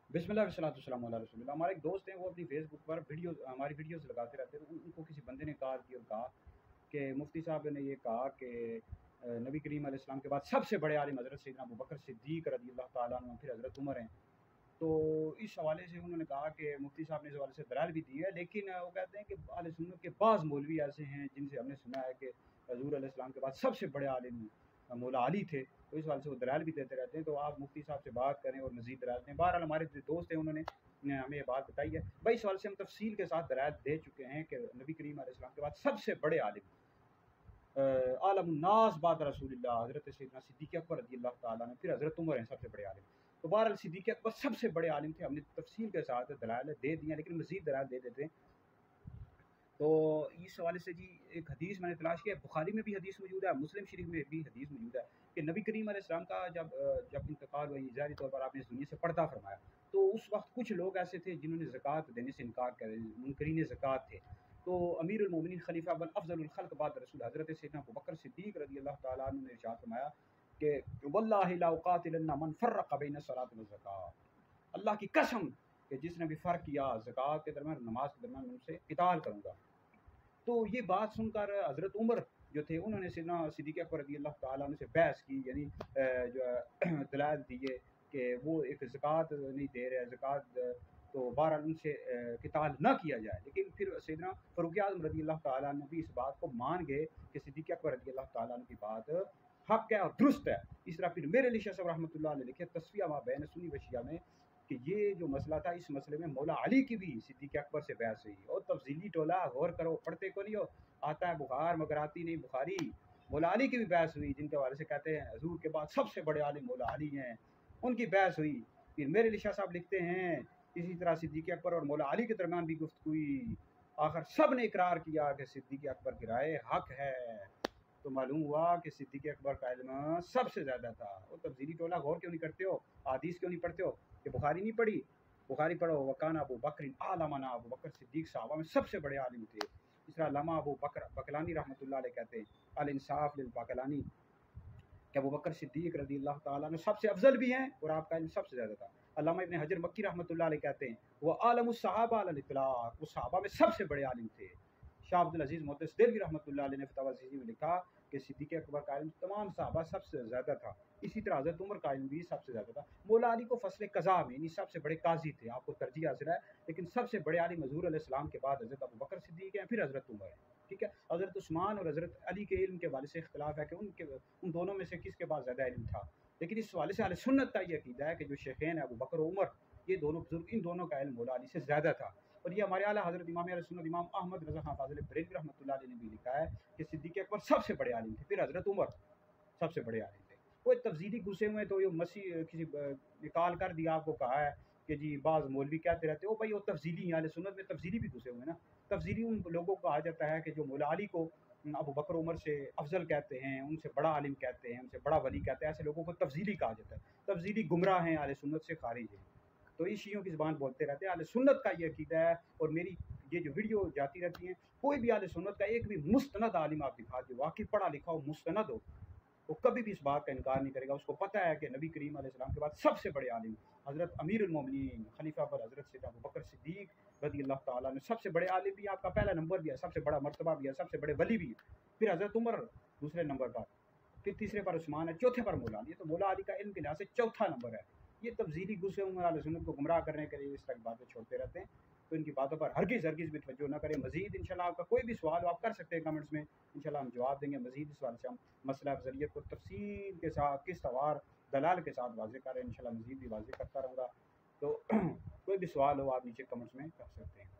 बिस्मिल्लाह वस्सलातु वस्सलामु अला रसूलिल्लाह। हमारे एक दोस्त हैं, वो अपनी फेसबुक पर हमारी वीडियोस लगाते रहते हैं। तो उनको किसी बंदे ने कहा कि मुफ्ती साहब ने ये कहा कि नबी करीम अलैहिस्सलाम के बाद सबसे बड़े आलिम हज़रत सैयदना अबू बकर सिद्दीक़ रज़ी अल्लाह ताला अन्हु, फिर हज़रत उमर हैं। तो इस हवाले से उन्होंने कहा कि मुफ्ती साहब ने इस हवाले से दलाल भी दी है, लेकिन वो कहते हैं कि अहले सुन्नत के बाज़ मौलवी ऐसे हैं जिनसे हमने सुना है कि हज़ूर अलैहिस्सलाम के बाद सबसे बड़े आलिम मौला अली थे। तो इस हवाले से वो दलाल भी देते रहते हैं। तो आप मुफ्ती साहब से बात करें और मज़ीद दलाल दें। बहरहाल हमारे जो दोस्त हैं उन्होंने हमें ये बात बताई है। भाई इस हवाले से हम तफसील के साथ दलाल दे चुके हैं कि नबी करीम अलैहिस्सलाम के बाद सबसे बड़े आलिम आलमुन्नास बाद रसूलिल्लाह हज़रत सैयदना सिद्दीक़ अकबर रज़ियल्लाहु ताला अन्हु, फिर हज़रत उमर हैं सबसे बड़े आलिम। तो बहरहाल सिद्दीक़ अकबर सबसे बड़े आलिम थे। हमने तफसील के साथ दलाल दे दिए, लेकिन मज़ीद दलाल दे देते हैं। तो इस हवाले से जी एक हदीस मैंने तलाश किया, बुखारी में भी हदीस मौजूद है, मुस्लिम शरीफ में भी हदीस मौजूद है कि नबी करीम अलैहिस्सलाम का जब इंतकाल हुआ, ज़ाहिरी तौर पर आपने इस दुनिया से पर्दा फरमाया, तो उस वक्त कुछ लोग ऐसे थे जिन्होंने ज़कात देने से इनकार कर, मुनकरीन ज़कात थे। तो अमीरुल मोमिनीन खलीफा बल अफजलुल खल्क बाद रसूल हज़रत सैयदना अबू बकर सिद्दीक़ रज़ियल्लाहु ताला अन्हु ने इरशाद फरमाया कि वल्लाहि ला उक़ातिलन्ना मन फ़र्रक़ बैन सलात व ज़कात, अल्लाह की कसम कि जिसने भी फ़र्क किया ज़कात के दरमियान नमाज के दरमियान, उनसे क़िताल करूँगा। तो ये बात सुनकर हज़रत उमर जो थे उन्होंने सैयदना सिद्दीक़ अकबर रज़ियल्लाहु ताला अन्हु से बहस की, यानी जो दलाल दिए कि वो एक ज़कात नहीं दे रहे, ज़कात तो बहरहाल उनसे क़िताल ना किया जाए। लेकिन फिर सैयदना फ़ारूक़ आज़म रज़ियल्लाहु ताला अन्हु भी इस बात को मान गए कि सिद्दीक़ अकबर रज़ियल्लाहु ताला अन्हु की बात हक़ है और दुरुस्त है। इस तरह फिर मेरे लिए साहब रहमतुल्लाह अलैह लिखे तस्फ़िया मा बैन सुन्नी व शिया में कि ये जो मसला था, इस मसले में मौला अली की भी सिद्दीक़ अकबर से बहस हुई। और तफज़ीली टोला गौर करो, पढ़ते को नहीं हो, आता है बुखार मगर आती नहीं बुखारी। मौला अली की भी बहस हुई, जिनके हवाले से कहते हैं हज़ूर के बाद सबसे बड़े आलिम मौला अली हैं, उनकी बहस हुई। फिर मेरे लिशा साहब लिखते हैं इसी तरह सिद्दीक़ अकबर और मौला अली के दरमियान भी गुफ्तगू हुई। आखिर सब ने इकरार किया कि सिद्दीक़ अकबर की राय हक़ है। तो मालूम हुआ कि सिद्दीक़ अकबर का इल्म सबसे ज़्यादा था। और तफज़ीली टोला गौर क्यों नहीं करते हो, हदीस क्यों नहीं पढ़ते हो, कि बुखारी नहीं पढ़ी, बुखारी पढ़ो। वकाना अबू बकर आलमना, अबू बकर सिद्दीक़ सहाबा में सबसे बड़े आलिम थे। इस तरह अल्लामा अबू बकर बकलानी रहमतुल्लाह अलैह कहते हैं अल इंसाफ लिल बकलानी कि अबू बकर सिद्दीक़ रज़ियल्लाहु ताला अन्हु सबसे अफजल भी हैं और आपका इल्म सबसे ज़्यादा था। अल्लामा इब्न हजर मक्की रहमतुल्लाह अलैह कहते हैं वह आलमुस सहाबा अलल इतलाक़, वो सहाबा में सबसे बड़े आलिम थे। शाह अब्दुल अज़ीज़ मुहद्दिस देलवी रहमतुल्लाह अलैह ने फतवा अज़ीज़ी में लिखा कि सिद्दीक़ अकबर का इल्म तमाम सहाबा सबसे ज़्यादा था। इसी तरह हज़रत उमर का इल्म भी सबसे ज़्यादा था। मौला अली को फ़स्ल क़ज़ा में यानी सबसे बड़े काजी थे, आपको तरजीह हासिल है, लेकिन सबसे बड़े आलिम हज़ूर अलैहिस्सलाम के बाद हज़रत अबू बकर सिद्दीक़ हैं, फिर हज़रत उमर हैं। ठीक है, हज़रत उस्मान और हज़रत अली के इल्म के हवाले से इख्तिलाफ है कि उन दोनों में से किसके पास ज़्यादा इल्म था। लेकिन इस हवाले से अहले सुन्नत का ये अक़ीदा है कि जो शेखैन है अबू बकर और उमर, ये दोनों बुज़ुर्ग, इन दोनों का इल्म मौला अली से ज़्यादा था। और ये हमारे आला हज़रत इमाम अहले सुन्नत इमाम अहमद रज़ा खान फ़ाज़िल बरेलवी रहमतुल्लाह अलैह ने भी लिखा है कि सिद्दीक़ अकबर सबसे बड़े आलिम थे, फिर हज़रत उमर सबसे बड़े आलिम थे। कोई तफज़ीली घुसे हुए तो ये मसीह किसी निकाल कर दिया, आपको कहा है कि जी बाज़ मौलवी कहते रहते हो भाई, वो तफज़ीली अहले सुन्नत में तफज़ीली भी घुसे हुए हैं ना। तफज़ीली उन लोगों को कहा जाता है कि जो मौला अली को अबू बकर उमर से अफजल कहते हैं, उनसे बड़ा आलिम कहते हैं, उनसे बड़ा वली कहते हैं, ऐसे लोगों को तफज़ीली कहा जाता है। तफज़ीली गुमराह हैं, अहले सुन्नत से खारिज हैं। तो ये शियों की ज़बान बोलते रहते हैं। अहले सुन्नत का ये अक़ीदा है। और मेरी ये जो वीडियो जाती रहती हैं, कोई भी अहले सुन्नत का एक भी मुस्तनद आलिम आप दिखा दो, वाक़ई पढ़ा लिखा हो, मुस्तनद हो, वो कभी भी इस बात का इनकार नहीं करेगा। उसको पता है कि नबी करीम अलैहिस्सलाम के बाद सबसे बड़े आलिम हज़रत अमीरुल मोमिनीन खलीफा पर हज़रत सैयदना अबू बकर सिद्दीक़ रज़ियल्लाहु ताला अन्हु सबसे बड़े आलिम भी, आपका पहला नंबर भी है, सबसे बड़ा मर्तबा भी है, सबसे बड़े वली भी है। फिर हज़रत उमर दूसरे नंबर पर, फिर तीसरे पर उस्मान है, चौथे पर मौला अली। तो मौला अली का इल्म के लिहाज से चौथा नंबर है। ये तफज़ीली गुस्से हुए अहले सुन्नत को गुमराह करने के लिए इस तरह की बातें छोड़ते रहते हैं। तो इनकी बातों पर हरगिज़ भी तवज्जो न करें। मज़ीद इंशाल्लाह आपका कोई भी सवाल हो आप कर सकते हैं कमेंट्स में, इंशाल्लाह हम जवाब देंगे। मज़ीद इस सवाल से हम मसला अफ़ज़लियत को तफ़सील के साथ किस्तवार दलाल के साथ वाज़ेह करें, इंशाल्लाह मज़ीद भी वाज़ेह करता रहूँगा। तो कोई भी सवाल हो आप नीचे कमेंट्स में कर सकते हैं।